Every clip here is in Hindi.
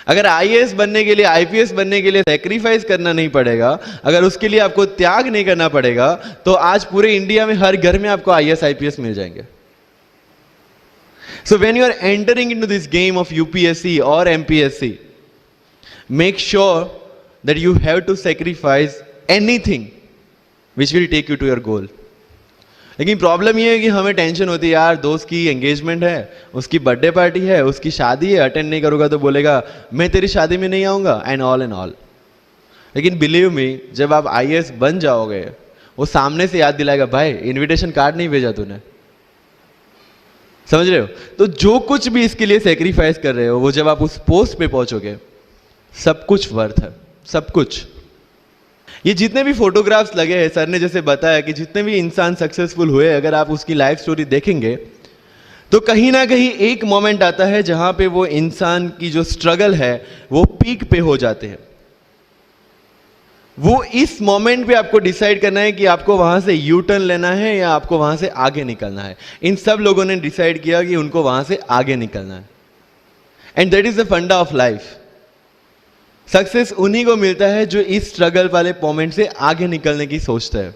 अगर आईएएस बनने के लिए, आईपीएस बनने के लिए सैक्रिफाइस करना नहीं पड़ेगा, अगर उसके लिए आपको त्याग नहीं करना पड़ेगा, तो आज पूरे इंडिया में हर घर में आपको आईएएस आईपीएस मिल जाएंगे. So when you are entering into this game of UPSC or MPSC, make sure that you have to sacrifice anything which will take you to your goal. लेकिन प्रॉब्लम ये है कि हमें टेंशन होती है, यार दोस्त की एंगेजमेंट है, उसकी बर्थडे पार्टी है, उसकी शादी है, अटेंड नहीं करूंगा तो बोलेगा मैं तेरी शादी में नहीं आऊंगा, एंड ऑल. लेकिन बिलीव मी, जब आप आईएएस बन जाओगे, वो सामने से याद दिलाएगा, भाई इनविटेशन कार्ड नहीं भेजा तूने. समझ रहे हो? तो जो कुछ भी इसके लिए सेक्रीफाइस कर रहे हो, वो जब आप उस पोस्ट पे पहुंचोगे, सब कुछ वर्थ है, सब कुछ. ये जितने भी फोटोग्राफ्स लगे हैं, सर ने जैसे बताया कि जितने भी इंसान सक्सेसफुल हुए, अगर आप उसकी लाइफ स्टोरी देखेंगे तो कहीं ना कहीं एक मोमेंट आता है जहां पे वो इंसान की जो स्ट्रगल है वो पीक पे हो जाते हैं. वो इस मोमेंट पे आपको डिसाइड करना है कि आपको वहां से यू टर्न लेना है या आपको वहां से आगे निकलना है. इन सब लोगों ने डिसाइड किया कि उनको वहां से आगे निकलना है. एंड दैट इज द फंडा ऑफ लाइफ. सक्सेस उन्हीं को मिलता है जो इस स्ट्रगल वाले मोमेंट से आगे निकलने की सोचता है.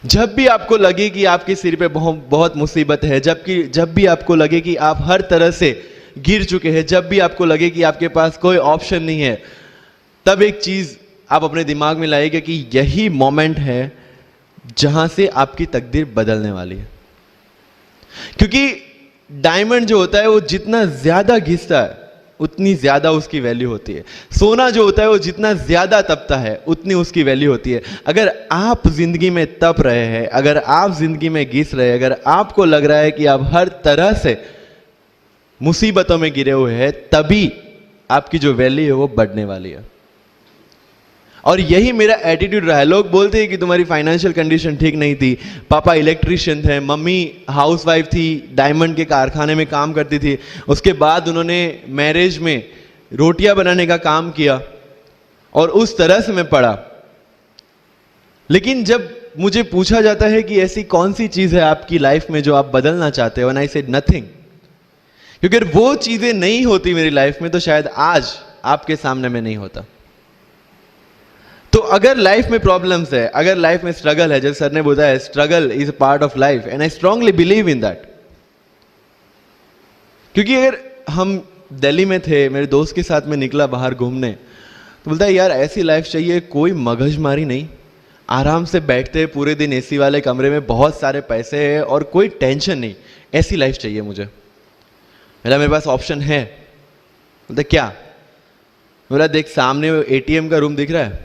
जब भी आपको लगे कि आपके सिर पे बहुत मुसीबत है, जब भी आपको लगे कि आप हर तरह से गिर चुके हैं, जब भी आपको लगे कि आपके पास कोई ऑप्शन नहीं है, तब एक चीज आप अपने दिमाग में लाइएगा कि यही मोमेंट है जहां से आपकी तकदीर बदलने वाली है. क्योंकि डायमंड जो होता है वो जितना ज्यादा घिसता है उतनी ज्यादा उसकी वैल्यू होती है. सोना जो होता है वो जितना ज्यादा तपता है उतनी उसकी वैल्यू होती है. अगर आप जिंदगी में तप रहे हैं, अगर आप जिंदगी में घिस रहे हैं, अगर आपको लग रहा है कि आप हर तरह से मुसीबतों में गिरे हुए हैं, तभी आपकी जो वैल्यू है वो बढ़ने वाली है. और यही मेरा एटीट्यूड रहा है. लोग बोलते हैं कि तुम्हारी फाइनेंशियल कंडीशन ठीक नहीं थी, पापा इलेक्ट्रिशियन थे, मम्मी हाउसवाइफ थी, डायमंड के कारखाने में काम करती थी, उसके बाद उन्होंने मैरिज में रोटियां बनाने का काम किया और उस तरह से मैं पढ़ा. लेकिन जब मुझे पूछा जाता है कि ऐसी कौन सी चीज है आपकी लाइफ में जो आप बदलना चाहते हो, एंड आई सेड नथिंग. क्योंकि अगर वो चीजें नहीं होती मेरी लाइफ में तो शायद आज आपके सामने में नहीं होता. तो अगर लाइफ में प्रॉब्लम्स है, अगर लाइफ में स्ट्रगल है, जैसे सर ने बताया struggle is a part of life, and I strongly believe in that. क्योंकि अगर हम दिल्ली में थे, मेरे दोस्त के साथ में निकला बाहर घूमने, तो बोलता है यार ऐसी लाइफ चाहिए, कोई मगजमारी नहीं, आराम से बैठते हैं पूरे दिन एसी वाले कमरे में, बहुत सारे पैसे हैं और कोई टेंशन नहीं, ऐसी लाइफ चाहिए मुझे. मेरे पास ऑप्शन है. बोलता क्या? बोला देख सामने एटीएम का रूम दिख रहा है,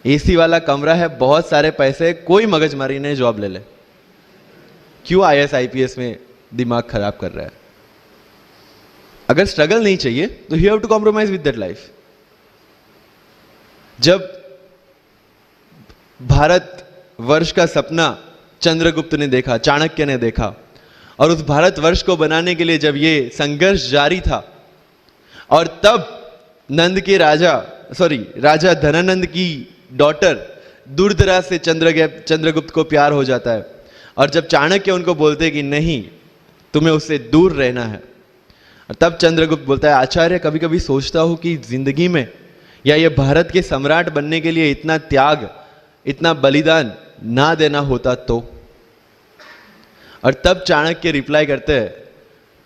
एसी वाला कमरा है, बहुत सारे पैसे, कोई मगजमारी नहीं, जॉब ले ले. क्यों आईएएस आईपीएस में दिमाग खराब कर रहा है? अगर स्ट्रगल नहीं चाहिए तो you have to compromise with that life. जब भारत वर्ष का सपना चंद्रगुप्त ने देखा, चाणक्य ने देखा, और उस भारतवर्ष को बनाने के लिए जब ये संघर्ष जारी था, और तब नंद के राजा धनानंद की डॉटर दूरदराज से चंद्रगुप्त को प्यार हो जाता है, और जब चाणक्य उनको बोलते कि नहीं तुम्हें उससे दूर रहना है, और तब चंद्रगुप्त बोलता है आचार्य कभी कभी सोचता हूं कि जिंदगी में या ये भारत के सम्राट बनने के लिए इतना त्याग, इतना बलिदान ना देना होता तो. और तब चाणक्य रिप्लाई करते हैं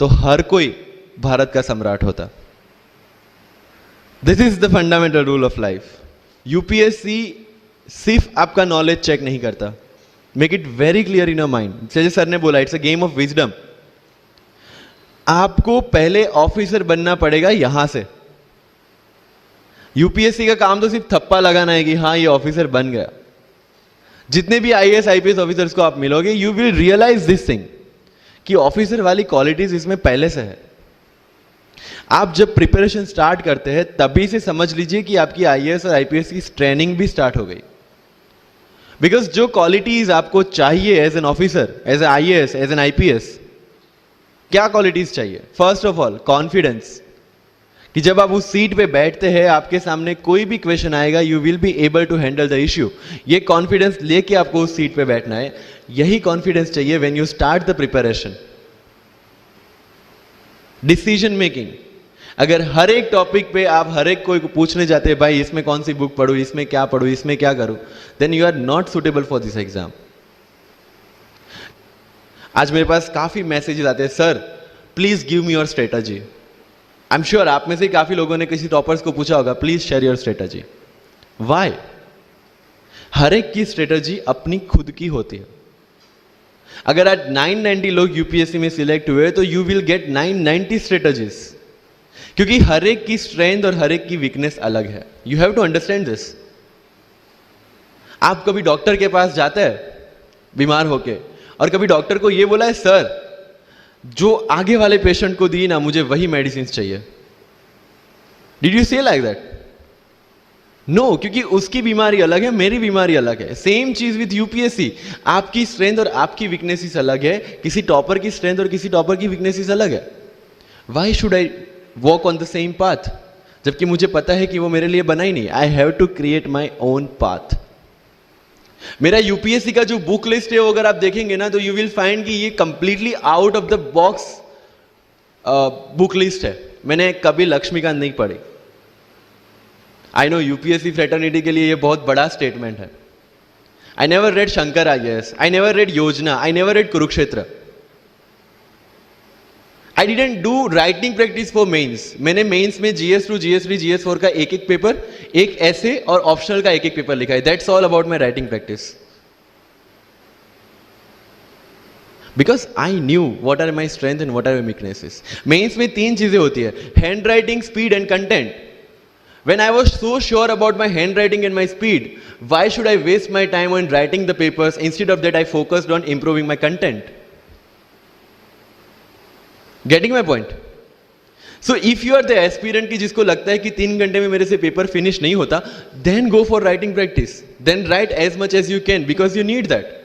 तो हर कोई भारत का सम्राट होता. This is the fundamental rule of life. UPSC सिर्फ आपका नॉलेज चेक नहीं करता. Make it very clear in your mind. जैसे सर ने बोला it's a game of wisdom. आपको पहले ऑफिसर बनना पड़ेगा यहां से. यूपीएससी का काम तो सिर्फ थप्पा लगाना है कि हाँ ये ऑफिसर बन गया. जितने भी आईएएस आईपीएस ऑफिसर्स को आप मिलोगे, you will realise this thing कि ऑफिसर वाली क्वालिटीज इसमें पहले से है. आप जब प्रिपरेशन स्टार्ट करते हैं तभी से समझ लीजिए कि आपकी आईएएस और आईपीएस की ट्रेनिंग भी स्टार्ट हो गई. बिकॉज जो क्वालिटीज आपको चाहिए as an officer, as a IAS, as an IPS, क्या क्वालिटीज चाहिए? फर्स्ट ऑफ ऑल कॉन्फिडेंस, कि जब आप उस सीट पे बैठते हैं आपके सामने कोई भी क्वेश्चन आएगा you will be able to handle the issue. ये कॉन्फिडेंस लेके आपको उस सीट पे बैठना है. यही कॉन्फिडेंस चाहिए when you start the preparation. Decision making, अगर हर एक टॉपिक पे आप हर एक कोई को पूछने जाते हैं भाई इसमें कौन सी बुक पढूं, इसमें क्या पढूं, इसमें क्या करूं, then you are not suitable for this exam. आज मेरे पास काफी मैसेजेस आते हैं, sir please give me your strategy. I am sure आप में से काफी लोगों ने किसी टॉपर्स को पूछा होगा please share your strategy. Why? हर एक की स्ट्रेटजी अपनी खुद की होती है। अगर आज 990 लोग यूपीएससी में सिलेक्ट हुए तो यू विल गेट 990 स्ट्रेटजीज, क्योंकि हर एक की स्ट्रेंथ और हर एक की वीकनेस अलग है। You have to understand this. आप कभी डॉक्टर के पास जाते हैं बीमार होके और कभी डॉक्टर को यह बोला है सर जो आगे वाले पेशेंट को दी ना मुझे वही मेडिसिन चाहिए? डिड यू से लाइक दैट? नो, क्योंकि उसकी बीमारी अलग है, मेरी बीमारी अलग है। सेम चीज विथ यूपीएससी, आपकी स्ट्रेंथ और आपकी वीकनेसेस अलग है, किसी टॉपर की स्ट्रेंथ और किसी टॉपर की वीकनेसेस अलग है। Why should I walk on the same path, जबकि मुझे पता है कि वो मेरे लिए बना ही नहीं। I have to create my own path. मेरा यूपीएससी का जो बुक लिस्ट है वो अगर आप देखेंगे ना तो यू विल फाइंड कि ये completely out of the box book list है। मैंने कभी लक्ष्मीकांत नहीं पढ़ी। आई नो यूपीएससी फ्रेटर्निटी के लिए ये बहुत बड़ा स्टेटमेंट है। I never read Shankar IAS, I never read Yojana, I never read Kurukshetra. I didn't do writing practice for mains. मैंने मेंस में GS2, GS3, GS4 का एक एक पेपर, एक ऐसे और ऑप्शनल का एक एक पेपर लिखा है। That's all about my writing practice. Because I knew what are my strength and what are my weaknesses. Mains में 3 चीजें होती है, handwriting, speed and content. When I was so sure about my handwriting and my speed, why should I waste my time on writing the papers? Instead of that, I focused on improving my content. Getting my point? So if you are the aspirant की जिसको लगता है कि 3 घंटे में मेरे से पेपर फिनिश नहीं होता, then go for writing practice. Then write as much as you can because you need that.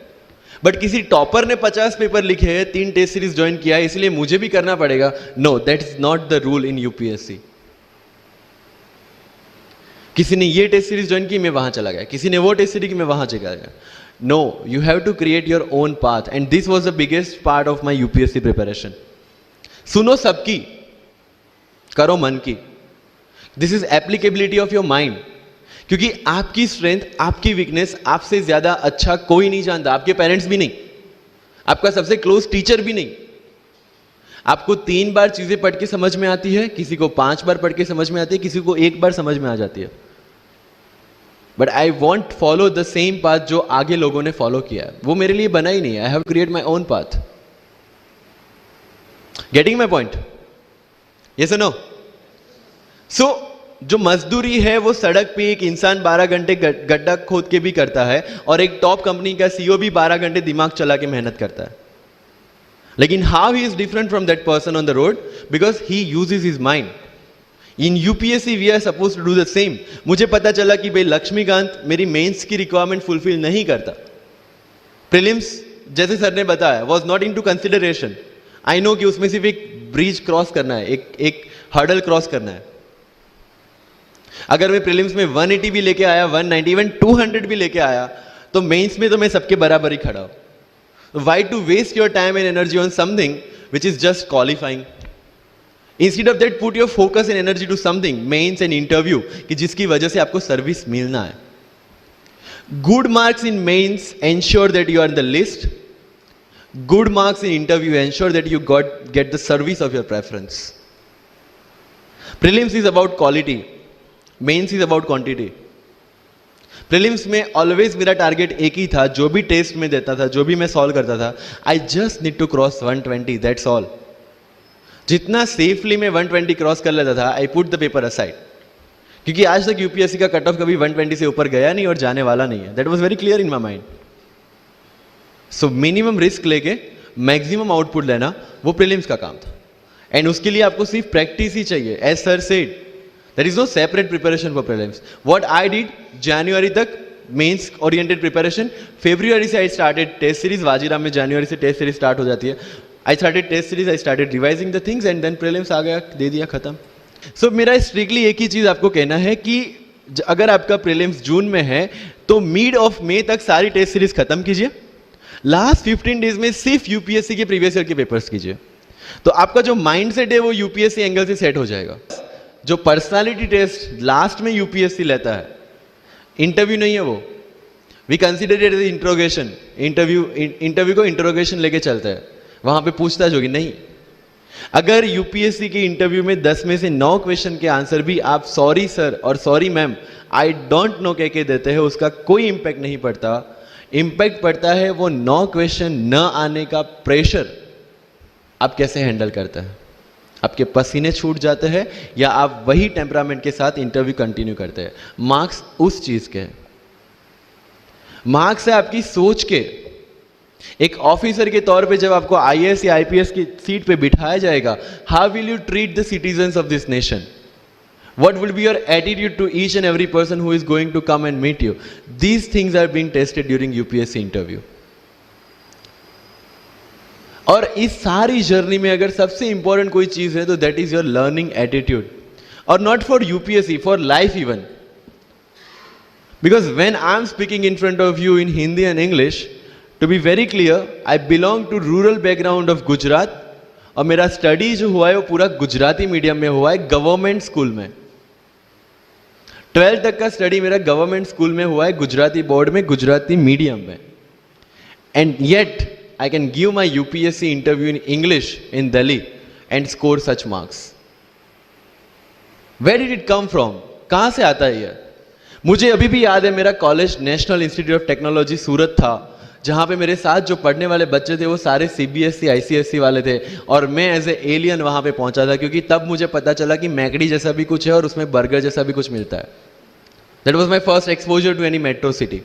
But किसी टॉपर ने 50 पेपर लिखे हैं, 3 टेस्ट सीरीज ज्वाइन किया है, इसलिए मुझे भी करना पड़ेगा। No, that's not the rule in UPSC. किसी ने ये टेस्ट सीरीज ज्वाइन की, मैं वहां चला गया, किसी ने वो टेस्ट सीरीज की, मैं वहां चला गया। No, you have to create your own path and this was the biggest part of my UPSC preparation. सुनो सबकी, करो मन की। This is applicability of your mind, क्योंकि आपकी स्ट्रेंथ, आपकी वीकनेस आपसे ज्यादा अच्छा कोई नहीं जानता। आपके पेरेंट्स भी नहीं, आपका सबसे क्लोज टीचर भी नहीं। आपको 3 बार चीजें पढ़ के समझ में आती है, किसी को 5 बार पढ़ के समझ में आती है, किसी को 1 बार समझ में आ जाती है। But I want follow the same path जो आगे लोगों ने फॉलो किया है, वो मेरे लिए बना ही नहीं है। I have create my own path. Getting my point? Yes और नो? सो जो मजदूरी है वो सड़क पे एक इंसान 12 घंटे गड्ढा खोद के भी करता है और एक टॉप कंपनी का सीईओ भी 12 घंटे दिमाग चला के मेहनत करता है। लेकिन how he is different from that person on the road? Because he uses his mind. In UPSC we are suppose to do the same. मुझे पता चला कि भाई लक्ष्मीकांत मेरी मेंस की रिक्वायरमेंट फुलफिल नहीं करता, प्रीलिम्स जैसे सर ने बताया was not into consideration. I know कि उसमें सिर्फ एक ब्रिज क्रॉस करना है, एक हर्डल क्रॉस करना है। अगर मैं प्रीलिम्स में 180 भी लेके आया, 190, इवन 200 भी लेके आया, तो मेंस में तो मैं सबके बराबर ही खड़ा हूं। Why to waste your time and energy on something which is just qualifying? Instead of that, put your focus and energy to something, mains and interview, कि जिसकी वजह से आपको सर्विस मिलना है। Good marks in mains ensure that you are in the list. Good marks in interview ensure that you get the service of your preference. Prelims is about quality. Mains is about quantity. Prelims में ऑलवेज मेरा टारगेट एक ही था, जो भी टेस्ट में देता था, जो भी मैं सॉल्व करता था, I just need to cross 120, that's all. जितना सेफली मैं 120 क्रॉस कर लेता था, I put the paper aside, क्योंकि आज तक यूपीएससी का कट ऑफ कभी 120 से ऊपर गया नहीं और जाने वाला नहीं है। That was very clear in my mind. So minimum risk लेके मैक्सिमम आउटपुट लेना वो प्रीलिम्स का काम था, एंड उसके लिए आपको सिर्फ प्रैक्टिस ही चाहिए। As sir said, there is no separate preparation for prelims. What I did, January तक mains oriented preparation, February से I started test series। Vajiram में January से test series start हो जाती है। I started test series, I started revising the things and then prelims आ गया, दे दिया, खत्म। So मेरा strictly एक ही चीज आपको कहना है कि अगर आपका prelims जून में है तो mid of May तक सारी test series खत्म कीजिए। लास्ट 15 डेज में सिर्फ यूपीएससी के प्रीवियस ईयर के पेपर्स कीजिए, तो आपका जो माइंड सेट है वो यूपीएससी एंगल से सेट हो जाएगा। जो पर्सनालिटी टेस्ट लास्ट में यूपीएससी लेता है, इंटरव्यू नहीं है वो। We consider it as interrogation. Interview को इंट्रोगेशन लेके चलते हैं, वहां पे पूछताछ होगी नहीं। अगर यूपीएससी के इंटरव्यू में 10 में से 9 क्वेश्चन के आंसर भी आप सॉरी सर और sorry ma'am I don't know कह के देते हैं, उसका कोई इंपैक्ट नहीं पड़ता। इंपैक्ट पड़ता है वो 9 क्वेश्चन न आने का प्रेशर आप कैसे हैंडल करते हैं। आपके पसीने छूट जाते हैं या आप वही टेम्परामेंट के साथ इंटरव्यू कंटिन्यू करते हैं। मार्क्स उस चीज के, मार्क्स है आपकी सोच के। एक ऑफिसर के तौर पे जब आपको आईएएस या आईपीएस की सीट पे बिठाया जाएगा, how will you treat the citizens of this nation? What will be your attitude to each and every person who is going to come and meet you? These things are being tested during UPSC interview. और इस सारी जर्नी में अगर सबसे इंपॉर्टेंट कोई चीज है तो that is your learning attitude, और not for UPSC, for life even. Because when I am speaking in front of you in Hindi and English, to be very clear, I belong to rural background of Gujarat, और मेरा स्टडी जो हुआ है वो पूरा गुजराती मीडियम में हुआ है, गवर्नमेंट स्कूल में। 12th तक का स्टडी मेरा गवर्नमेंट स्कूल में हुआ है, गुजराती बोर्ड में, गुजराती मीडियम में। And yet I can give my UPSC interview in English in Delhi and score such marks. Where did it come from? कहां से आता है ये? मुझे अभी भी याद है, मेरा college National Institute of Technology Surat था, जहां पे मेरे साथ जो पढ़ने वाले बच्चे थे वो सारे सीबीएसई आईसीएसई वाले थे, और मैं एज ए एलियन वहां पे पहुंचा था, क्योंकि तब मुझे पता चला कि मैकडी जैसा भी कुछ है और उसमें बर्गर जैसा भी कुछ मिलता है। That was my first exposure to any metro city.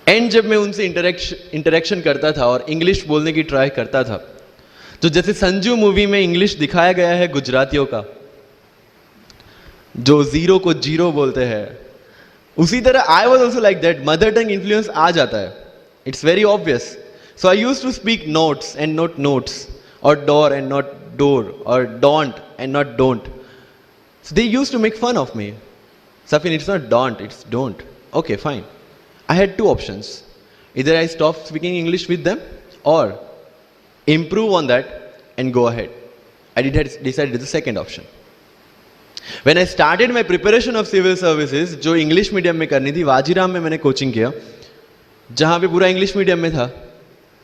एंड जब मैं उनसे इंटरेक्शन करता था और इंग्लिश बोलने की ट्राई करता था, तो जैसे संजू मूवी में इंग्लिश दिखाया गया है गुजरातियों का, जो जीरो को जीरो बोलते हैं, उसी तरह I was also like that. Mother tongue influence आ जाता है, it's very obvious. So I use to speak notes and not notes, और डोर एंड नॉट डोर, और don't and not don't. So they used to make fun of me. Safin, it's not don't, it's don't. Okay, fine. I had 2 options. Either I stop speaking English with them or improve on that and go ahead. I decided the second option. When I started my preparation of civil services, जो इंग्लिश मीडियम में करनी थी, वाजीराम में मैंने कोचिंग किया, जहाँ पे पूरा इंग्लिश मीडियम में था,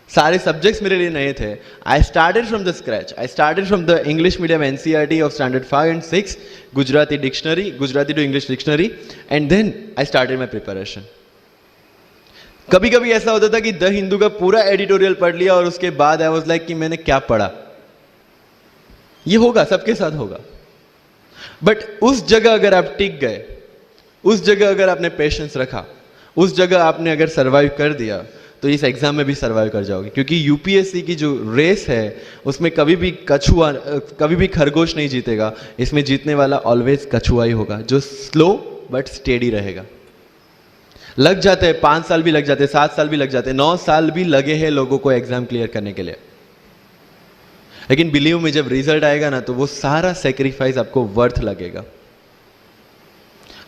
सारे सब्जेक्ट्स मेरे लिए नए थे। I started from the scratch. I started from the English medium NCERT of standard 5 and 6, Gujarati dictionary, Gujarati to English dictionary, and then I started my preparation. कभी कभी ऐसा होता था कि द हिंदू का पूरा एडिटोरियल पढ़ लिया और उसके बाद आई वाज लाइक कि मैंने क्या पढ़ा। ये होगा, सबके साथ होगा। बट उस जगह अगर आप टिक गए, उस जगह अगर आपने पेशेंस रखा, उस जगह आपने अगर सर्वाइव कर दिया, तो इस एग्जाम में भी सर्वाइव कर जाओगे। क्योंकि यूपीएससी की जो रेस है उसमें कभी भी कछुआ, कभी भी खरगोश नहीं जीतेगा। इसमें जीतने वाला ऑलवेज कछुआ ही होगा, जो स्लो बट स्टेडी रहेगा। लग जाते हैं 5 साल भी लग जाते हैं, 7 साल भी लग जाते हैं, 9 साल भी लगे हैं लोगों को एग्जाम क्लियर करने के लिए। लेकिन बिलीव में जब रिजल्ट आएगा ना, तो वो सारा सेक्रीफाइस आपको वर्थ लगेगा।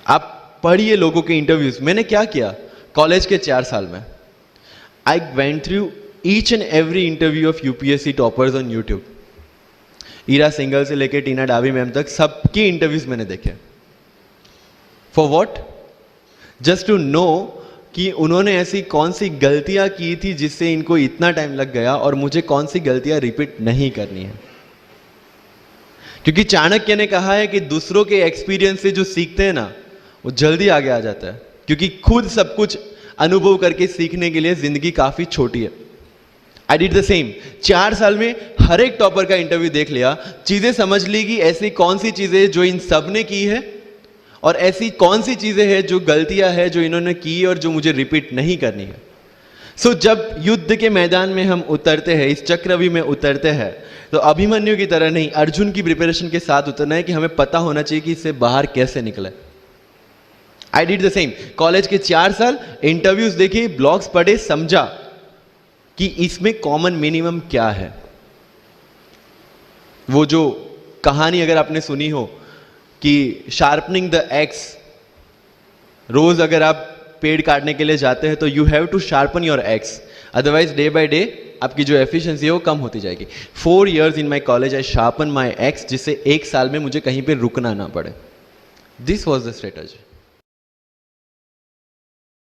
आप पढ़िए लोगों के इंटरव्यूज। मैंने क्या किया कॉलेज के 4 साल में, I went through each and every interview of UPSC toppers on YouTube. Ira Singhal से लेके टीना डावी मैम तक सबकी इंटरव्यूज मैंने देखे। For what? Just to know कि उन्होंने ऐसी कौन सी गलतियां की थी जिससे इनको इतना टाइम लग गया, और मुझे कौन सी गलतियां रिपीट नहीं करनी है। क्योंकि चाणक्य ने कहा है कि दूसरों के एक्सपीरियंस से जो सीखते हैं ना, वो जल्दी आगे आ जाता है। क्योंकि खुद सब कुछ अनुभव करके सीखने के लिए जिंदगी काफी छोटी है। I did the same. 4 साल में हर एक टॉपर का इंटरव्यू देख लिया, चीजें समझ ली कि ऐसी कौन सी चीजें जो इन सब ने की है, और ऐसी कौन सी चीजें हैं जो गलतियां हैं जो इन्होंने की और जो मुझे रिपीट नहीं करनी है। सो जब युद्ध के मैदान में हम उतरते हैं, इस चक्रव्यूह में उतरते हैं, तो अभिमन्यु की तरह नहीं, अर्जुन की प्रिपरेशन के साथ उतरना है कि हमें पता होना चाहिए कि इससे बाहर कैसे निकले। I did the same. College के 4 साल इंटरव्यूज देखे, ब्लॉग्स पढ़े, समझा कि इसमें कॉमन मिनिमम क्या है। वो जो कहानी अगर आपने सुनी हो कि शार्पनिंग द एक्स, रोज अगर आप पेड़ काटने के लिए जाते हैं तो you have to sharpen your axe, otherwise day by day आपकी जो एफिशिएंसी है वो कम होती जाएगी। 4 years in my college I sharpen my x, जिससे 1 साल में मुझे कहीं पे रुकना ना पड़े। This was the strategy.